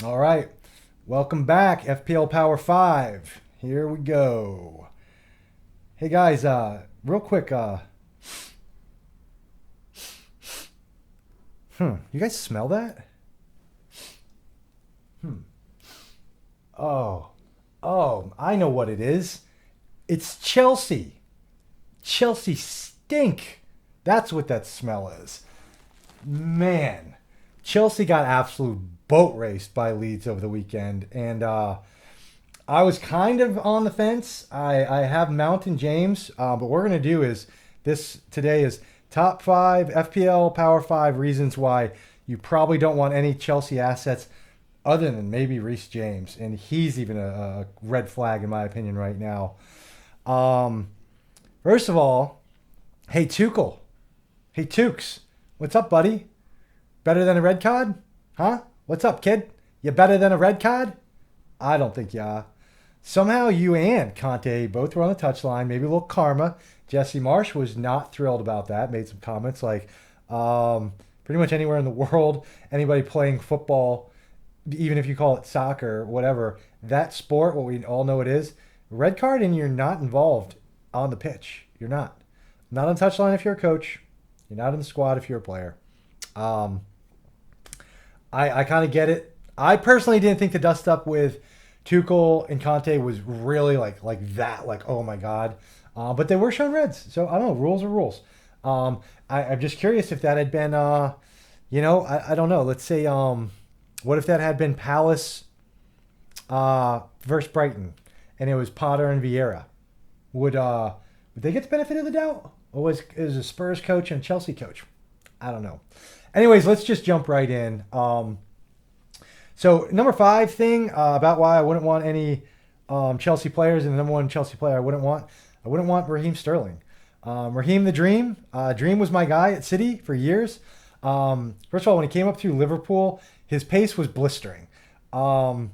All right. Welcome back, FPL Power 5. Here we go. Hey guys, real quick, you guys smell that? Oh, I know what it is. It's Chelsea. Chelsea stink. That's what that smell is. Man, Chelsea got absolute boat raced by Leeds over the weekend, and I was kind of on the fence. I have Mountain James, but what we're gonna do is this today is top five FPL Power Five reasons why you probably don't want any Chelsea assets other than maybe Reece James, and he's even a red flag in my opinion right now. Um, First of all, hey Tuchel, hey Tukes, what's up, buddy? Better than a red card? Huh? What's up, kid? You better than a red card? I don't think you are. Somehow you and Conte both were on the touchline. Maybe a little karma. Jesse Marsh was not thrilled about that. Made some comments like, pretty much anywhere in the world, anybody playing football, even if you call it soccer, whatever, that sport, what we all know it is, red card and you're not involved on the pitch. You're not. Not on touchline if you're a coach. You're not in the squad if you're a player. Um, I kind of get it. I personally didn't think the dust up with Tuchel and Conte was really like that. Like, oh my god. But they were shown reds, so I don't know. Rules are rules. I'm just curious if that had been, I don't know. Let's say, what if that had been Palace versus Brighton, and it was Potter and Vieira? Would they get the benefit of the doubt, or was is a Spurs coach and a Chelsea coach? I don't know. Anyways, let's just jump right in. So number five thing about why I wouldn't want any Chelsea players, and the number one Chelsea player I wouldn't want Raheem Sterling. Raheem the Dream. Dream was my guy at City for years. First of all, when he came up through Liverpool, his pace was blistering. And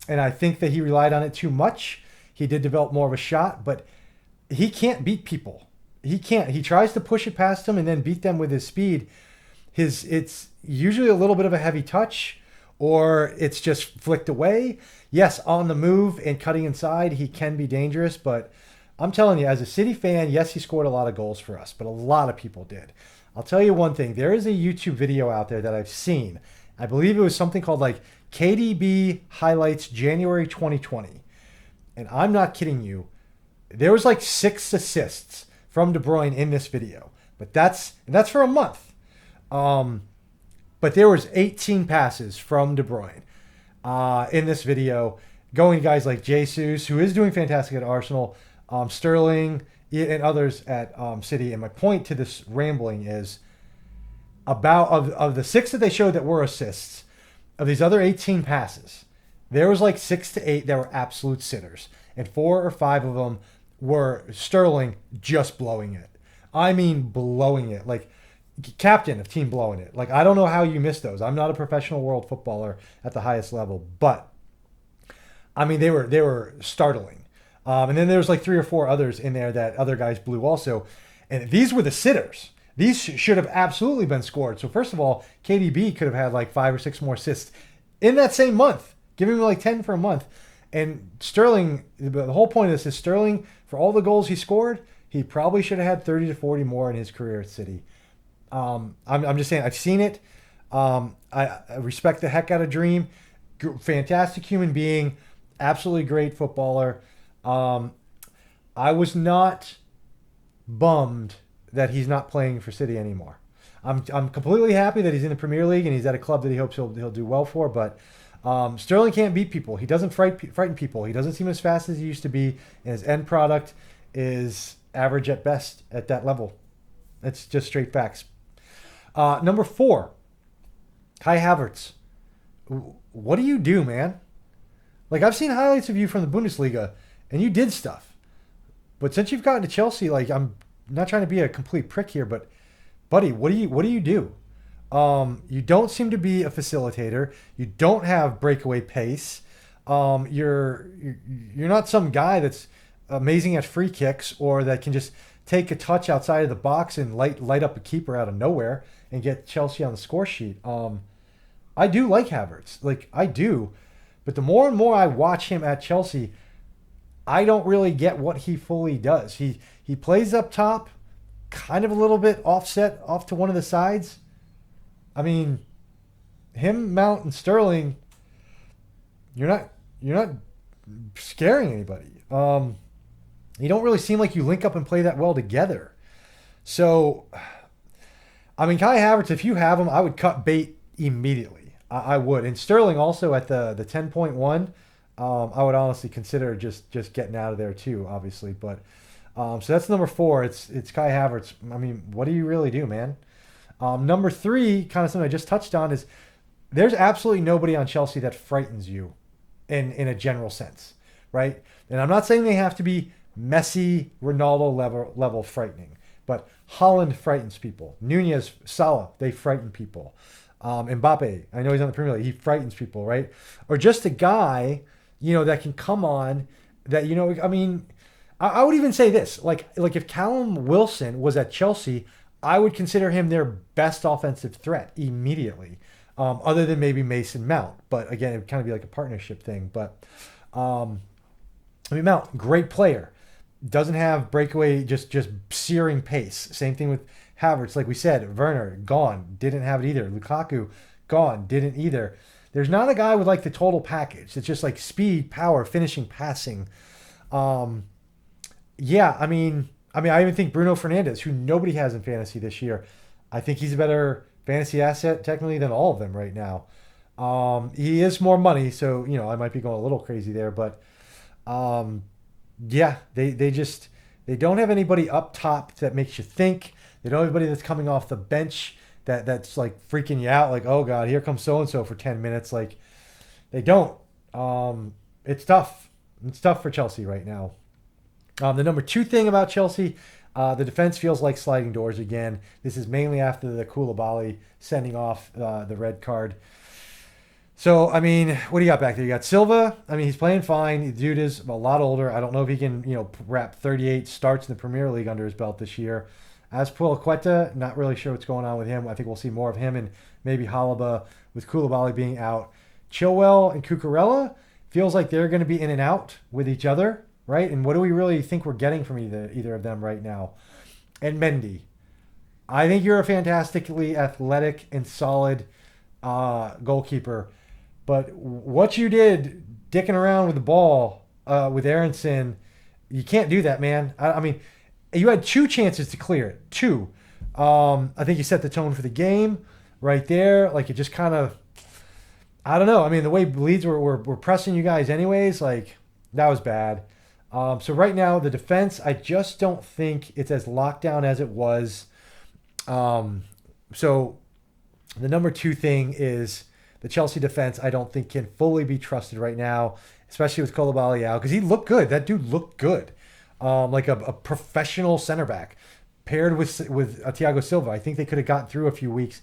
I think that he relied on it too much. He did develop more of a shot, but he can't beat people. He can't. He tries to push it past them and then beat them with his speed. It's usually a little bit of a heavy touch, or it's just flicked away. Yes, on the move and cutting inside, he can be dangerous, but I'm telling you, as a City fan, yes, he scored a lot of goals for us, but a lot of people did. I'll tell you one thing. There is a YouTube video out there that I've seen. I believe it was something called like KDB Highlights January 2020. And I'm not kidding you. There was like 6 assists from De Bruyne in this video. But that's for a month. But there was 18 passes from De Bruyne in this video, going to guys like Jesus, who is doing fantastic at Arsenal, Sterling, and others at City. And my point to this rambling is about of the 6 that they showed that were assists, of these other 18 passes, there was like 6 to 8 that were absolute sitters, and 4 or 5 of them were Sterling just blowing it. I mean, blowing it. Like, captain of team blowing it. Like, I don't know how you miss those. I'm not a professional world footballer at the highest level, but I mean, they were startling. And then there was like 3 or 4 others in there that other guys blew also, and these were the sitters. These should have absolutely been scored. So first of all, KDB could have had like 5 or 6 more assists in that same month, giving him like 10 for a month. And Sterling, the whole point of this is Sterling, for all the goals he scored, he probably should have had 30 to 40 more in his career at City. I'm just saying, I've seen it. I respect the heck out of Dream. Fantastic human being, absolutely great footballer. I was not bummed that he's not playing for City anymore. I'm completely happy that he's in the Premier League and he's at a club that he hopes he'll do well for. But Sterling can't beat people. He doesn't frighten people. He doesn't seem as fast as he used to be, and his end product is average at best at that level. That's just straight facts. Number 4, Kai Havertz. What do you do, man? Like, I've seen highlights of you from the Bundesliga, and you did stuff. But since you've gotten to Chelsea, like, I'm not trying to be a complete prick here, but buddy, what do you do? You don't seem to be a facilitator. You don't have breakaway pace. You're not some guy that's amazing at free kicks or that can just take a touch outside of the box and light up a keeper out of nowhere and get Chelsea on the score sheet. I do like Havertz. Like, I do. But the more and more I watch him at Chelsea, I don't really get what he fully does. He plays up top, kind of a little bit offset off to one of the sides. I mean, him, Mount, and Sterling, you're not scaring anybody. You don't really seem like you link up and play that well together. So, I mean, Kai Havertz, if you have him, I would cut bait immediately. I would. And Sterling also at the 10.1, I would honestly consider just getting out of there too, obviously. But so that's number 4. It's Kai Havertz. I mean, what do you really do, man? Number 3, kind of something I just touched on, is there's absolutely nobody on Chelsea that frightens you in a general sense, right? And I'm not saying they have to be Messi, Ronaldo level frightening, but Haaland frightens people. Nunez, Salah, they frighten people. Mbappe, I know he's on the Premier League, he frightens people, right? Or just a guy, that can come on that, I mean, I would even say this, like if Callum Wilson was at Chelsea, I would consider him their best offensive threat immediately, other than maybe Mason Mount. But again, it would kind of be like a partnership thing. But I mean, Mount, great player, doesn't have breakaway, just searing pace. Same thing with Havertz, like we said. Werner, gone, didn't have it either. Lukaku, gone, didn't either. There's not a guy with like the total package. It's just like speed, power, finishing, passing. Yeah, I mean, I even think Bruno Fernandes, who nobody has in fantasy this year, I think he's a better fantasy asset technically than all of them right now. He is more money, so I might be going a little crazy there, but yeah, they don't have anybody up top that makes you think. They don't have anybody that's coming off the bench that's like freaking you out, like, oh god, here comes so and so for 10 minutes. Like, they don't. It's tough. It's tough for Chelsea right now. The number 2 thing about Chelsea, the defense feels like sliding doors again. This is mainly after the Koulibaly sending off the red card. So, I mean, what do you got back there? You got Silva. I mean, he's playing fine. The dude is a lot older. I don't know if he can, wrap 38 starts in the Premier League under his belt this year. As Azpilicueta, not really sure what's going on with him. I think we'll see more of him and maybe Halaba with Koulibaly being out. Chilwell and Cucurella, feels like they're going to be in and out with each other, right? And what do we really think we're getting from either of them right now? And Mendy. I think you're a fantastically athletic and solid goalkeeper. But what you did dicking around with the ball with Aronson, you can't do that, man. I mean, you had 2 chances to clear it. 2. I think you set the tone for the game right there. Like, it just kind of, I don't know. I mean, the way Leeds were pressing you guys anyways, like, that was bad. So right now, the defense, I just don't think it's as locked down as it was. So the number 2 thing is the Chelsea defense, I don't think can fully be trusted right now, especially with Koulibaly out, because he looked good. That dude looked good. Like a professional center back paired with Thiago Silva. I think they could have gotten through a few weeks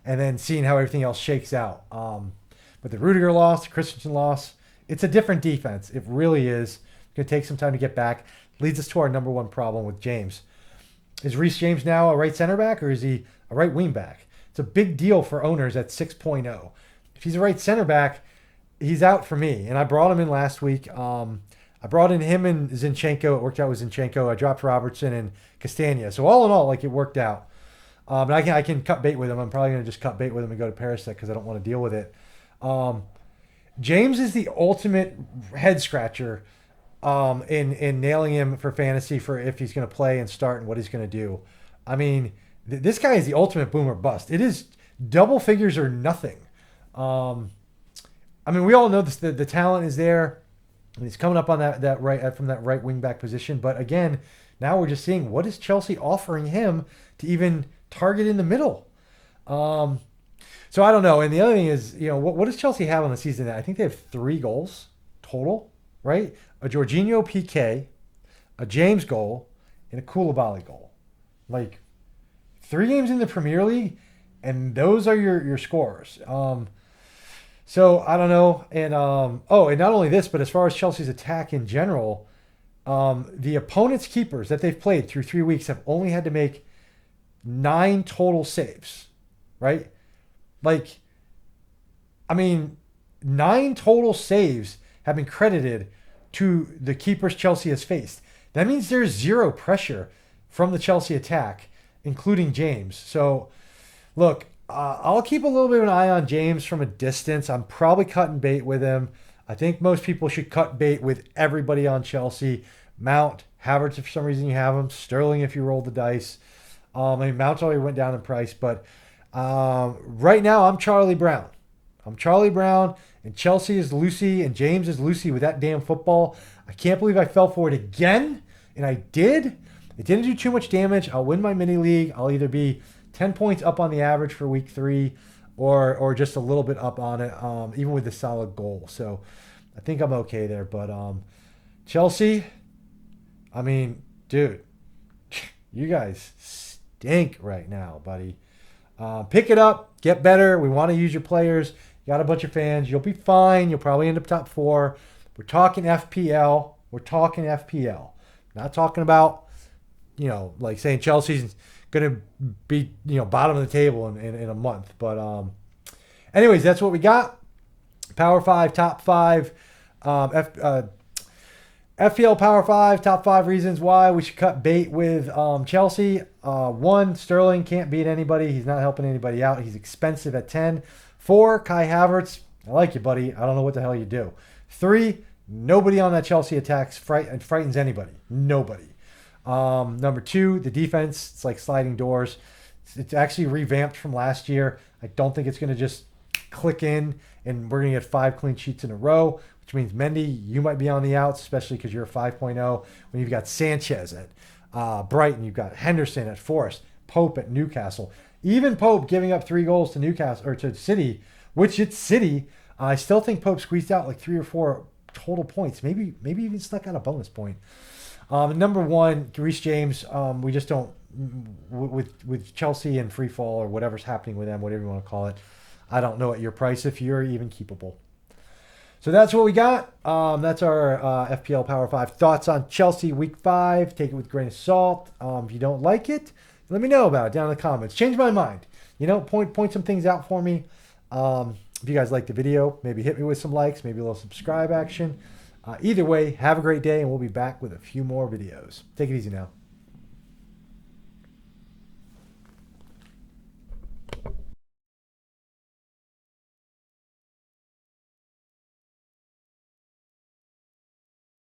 and then seeing how everything else shakes out. But the Rudiger loss, the Christensen loss, it's a different defense. It really is. It's going to take some time to get back. Leads us to our number 1 problem with James. Is Reece James now a right center back or is he a right wing back? It's a big deal for owners at 6.0. If he's a right center back, he's out for me. And I brought him in last week. I brought in him and Zinchenko. It worked out with Zinchenko. I dropped Robertson and Castagna. So all in all, like, it worked out. But I can cut bait with him. I'm probably going to just cut bait with him and go to Perisic because I don't want to deal with it. James is the ultimate head scratcher in nailing him for fantasy for if he's going to play and start and what he's going to do. I mean, this guy is the ultimate boom or bust. It is double figures or nothing. I mean, we all know this, the talent is there. And he's coming up on that right from that right wing back position. But again, now we're just seeing what is Chelsea offering him to even target in the middle. So I don't know. And the other thing is, what does Chelsea have on the season? I think they have 3 goals total, right? A Jorginho PK, a James goal, and a Koulibaly goal. Like, 3 games in the Premier League, and those are your scores. So I don't know. And and not only this, but as far as Chelsea's attack in general, the opponent's keepers that they've played through 3 weeks have only had to make 9 total saves, right? Like, I mean, 9 total saves have been credited to the keepers Chelsea has faced. That means there's zero pressure from the Chelsea attack, including James. So, look, I'll keep a little bit of an eye on James from a distance. I'm probably cutting bait with him. I think most people should cut bait with everybody on Chelsea. Mount, Havertz, if for some reason you have him. Sterling, if you roll the dice. I mean, Mount already went down in price, but right now I'm Charlie Brown. I'm Charlie Brown, and Chelsea is Lucy, and James is Lucy with that damn football. I can't believe I fell for it again, and I did. It didn't do too much damage. I'll win my mini league. I'll either be 10 points up on the average for week 3 or just a little bit up on it, even with a solid goal. So I think I'm okay there. But Chelsea, I mean, dude, you guys stink right now, buddy. Pick it up. Get better. We want to use your players. You got a bunch of fans. You'll be fine. You'll probably end up top 4. We're talking FPL. We're talking FPL. Not talking about, like saying Chelsea's going to be, bottom of the table in a month. But anyways, that's what we got. Power 5, top 5. FPL Power 5, top 5 reasons why we should cut bait with Chelsea. 1, Sterling can't beat anybody. He's not helping anybody out. He's expensive at 10. 4, Kai Havertz. I like you, buddy. I don't know what the hell you do. 3, nobody on that Chelsea attacks frightens anybody. Nobody. Number 2, the defense. It's like sliding doors. It's actually revamped from last year. I don't think it's going to just click in and we're going to get 5 clean sheets in a row, which means Mendy, you might be on the outs, especially because you're a 5.0. When you've got Sanchez at Brighton, you've got Henderson at Forest, Pope at Newcastle. Even Pope giving up 3 goals to Newcastle or to City, which it's City. I still think Pope squeezed out like 3 or 4 total points, maybe even snuck out a bonus point. Number 1, Reece James. We just don't with Chelsea and free fall or whatever's happening with them, whatever you want to call it. I don't know at your price if you're even keepable. So that's what we got. That's our FPL Power 5 thoughts on Chelsea Week 5. Take it with a grain of salt. If you don't like it, let me know about it down in the comments. Change my mind. Point some things out for me. If you guys like the video, maybe hit me with some likes, maybe a little subscribe action. Either way, have a great day, and we'll be back with a few more videos. Take it easy now.